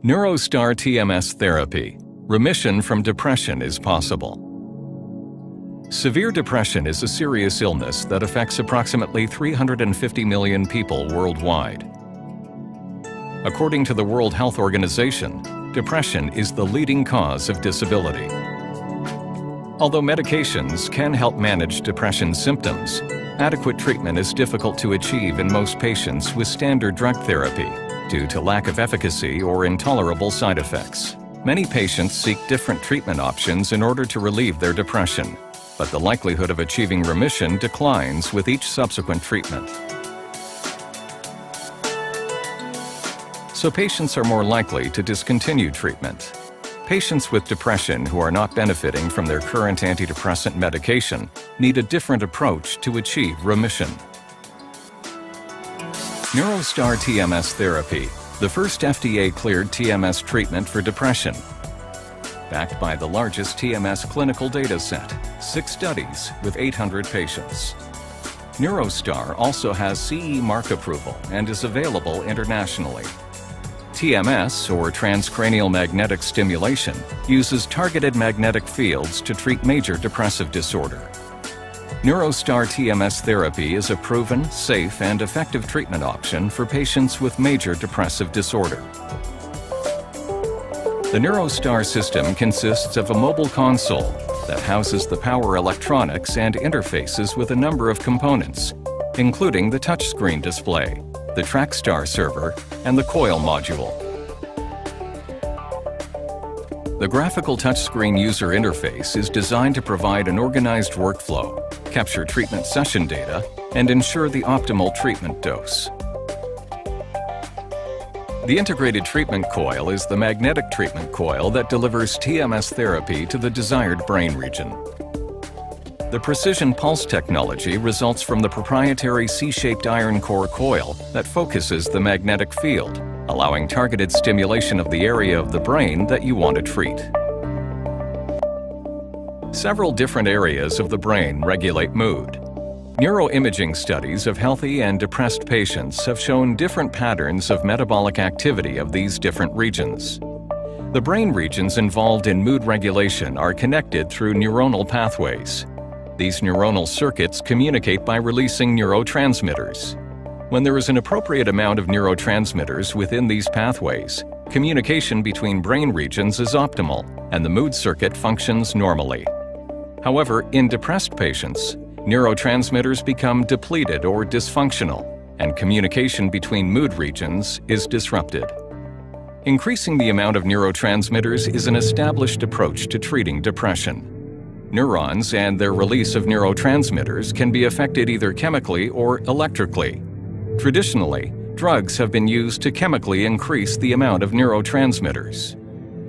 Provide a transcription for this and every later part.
NeuroStar TMS therapy. Remission from depression is possible. Severe depression is a serious illness that affects approximately 350 million people worldwide. According to the World Health Organization, depression is the leading cause of disability. Although medications can help manage depression symptoms, adequate treatment is difficult to achieve in most patients with standard drug therapy due to lack of efficacy or intolerable side effects. Many patients seek different treatment options in order to relieve their depression, but the likelihood of achieving remission declines with each subsequent treatment. So patients are more likely to discontinue treatment. Patients with depression who are not benefiting from their current antidepressant medication need a different approach to achieve remission. NeuroStar TMS therapy, the first FDA-cleared TMS treatment for depression. Backed by the largest TMS clinical data set, 6 studies with 800 patients. NeuroStar also has CE mark approval and is available internationally. TMS, or transcranial magnetic stimulation, uses targeted magnetic fields to treat major depressive disorder. NeuroStar TMS therapy is a proven, safe, and effective treatment option for patients with major depressive disorder. The NeuroStar system consists of a mobile console that houses the power electronics and interfaces with a number of components, including the touchscreen display, the TrackStar server, and the coil module. The graphical touchscreen user interface is designed to provide an organized workflow, capture treatment session data, and ensure the optimal treatment dose. The integrated treatment coil is the magnetic treatment coil that delivers TMS therapy to the desired brain region. The precision pulse technology results from the proprietary C-shaped iron core coil that focuses the magnetic field, allowing targeted stimulation of the area of the brain that you want to treat. Several different areas of the brain regulate mood. Neuroimaging studies of healthy and depressed patients have shown different patterns of metabolic activity of these different regions. The brain regions involved in mood regulation are connected through neuronal pathways. These neuronal circuits communicate by releasing neurotransmitters. When there is an appropriate amount of neurotransmitters within these pathways, communication between brain regions is optimal and the mood circuit functions normally. However, in depressed patients, neurotransmitters become depleted or dysfunctional, and communication between mood regions is disrupted. Increasing the amount of neurotransmitters is an established approach to treating depression. Neurons and their release of neurotransmitters can be affected either chemically or electrically. Traditionally, drugs have been used to chemically increase the amount of neurotransmitters.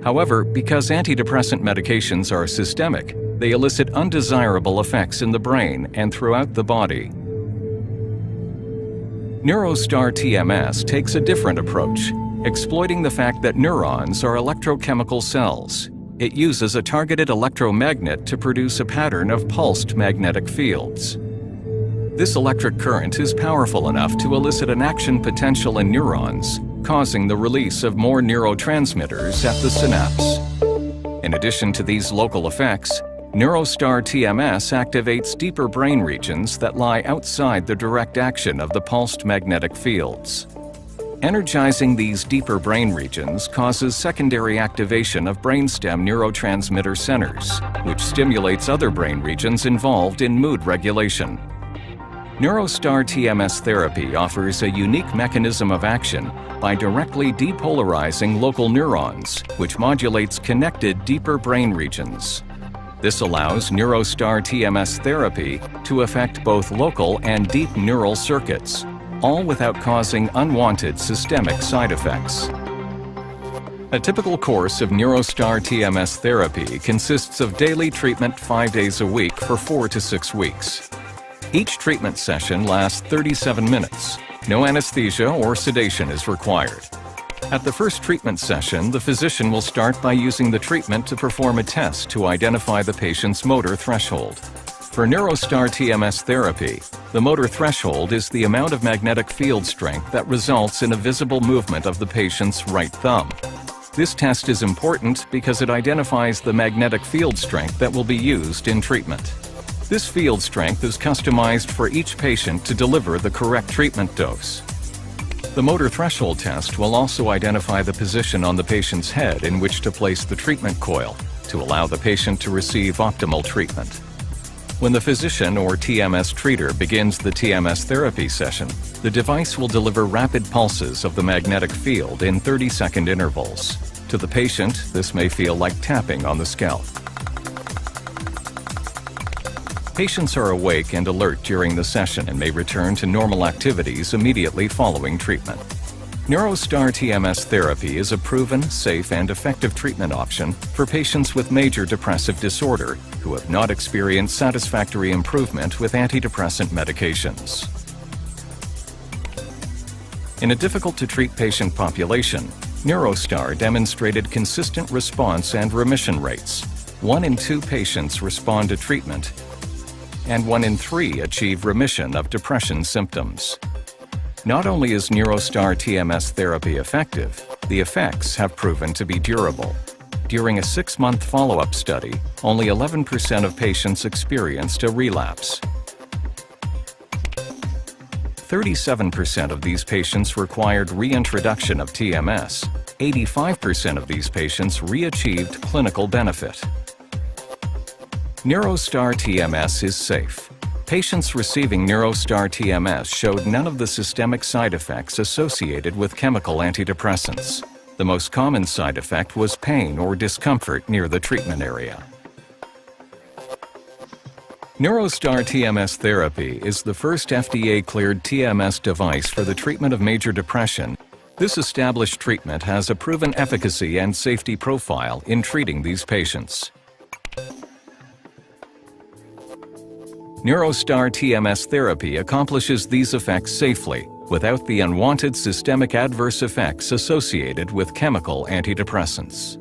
However, because antidepressant medications are systemic, they elicit undesirable effects in the brain and throughout the body. NeuroStar TMS takes a different approach, exploiting the fact that neurons are electrochemical cells. It uses a targeted electromagnet to produce a pattern of pulsed magnetic fields. This electric current is powerful enough to elicit an action potential in neurons, causing the release of more neurotransmitters at the synapse. In addition to these local effects, NeuroStar TMS activates deeper brain regions that lie outside the direct action of the pulsed magnetic fields. Energizing these deeper brain regions causes secondary activation of brainstem neurotransmitter centers, which stimulates other brain regions involved in mood regulation. NeuroStar TMS therapy offers a unique mechanism of action by directly depolarizing local neurons, which modulates connected deeper brain regions. This allows NeuroStar TMS therapy to affect both local and deep neural circuits, all without causing unwanted systemic side effects. A typical course of NeuroStar TMS therapy consists of daily treatment 5 days a week for 4 to 6 weeks. Each treatment session lasts 37 minutes. No anesthesia or sedation is required. At the first treatment session, the physician will start by using the treatment to perform a test to identify the patient's motor threshold. For NeuroStar TMS therapy, the motor threshold is the amount of magnetic field strength that results in a visible movement of the patient's right thumb. This test is important because it identifies the magnetic field strength that will be used in treatment. This field strength is customized for each patient to deliver the correct treatment dose. The motor threshold test will also identify the position on the patient's head in which to place the treatment coil to allow the patient to receive optimal treatment. When the physician or TMS treater begins the TMS therapy session, the device will deliver rapid pulses of the magnetic field in 30-second intervals. To the patient, this may feel like tapping on the scalp. Patients are awake and alert during the session and may return to normal activities immediately following treatment. NeuroStar TMS therapy is a proven, safe, and effective treatment option for patients with major depressive disorder who have not experienced satisfactory improvement with antidepressant medications. In a difficult-to-treat patient population, NeuroStar demonstrated consistent response and remission rates. 1 in 2 patients respond to treatment, and 1 in 3 achieve remission of depression symptoms. Not only is NeuroStar TMS therapy effective, the effects have proven to be durable. During a 6-month follow-up study, only 11% of patients experienced a relapse. 37% of these patients required reintroduction of TMS. 85% of these patients re-achieved clinical benefit. NeuroStar TMS is safe. Patients receiving NeuroStar TMS showed none of the systemic side effects associated with chemical antidepressants. The most common side effect was pain or discomfort near the treatment area. NeuroStar TMS therapy is the first FDA-cleared TMS device for the treatment of major depression. This established treatment has a proven efficacy and safety profile in treating these patients. NeuroStar TMS therapy accomplishes these effects safely, without the unwanted systemic adverse effects associated with chemical antidepressants.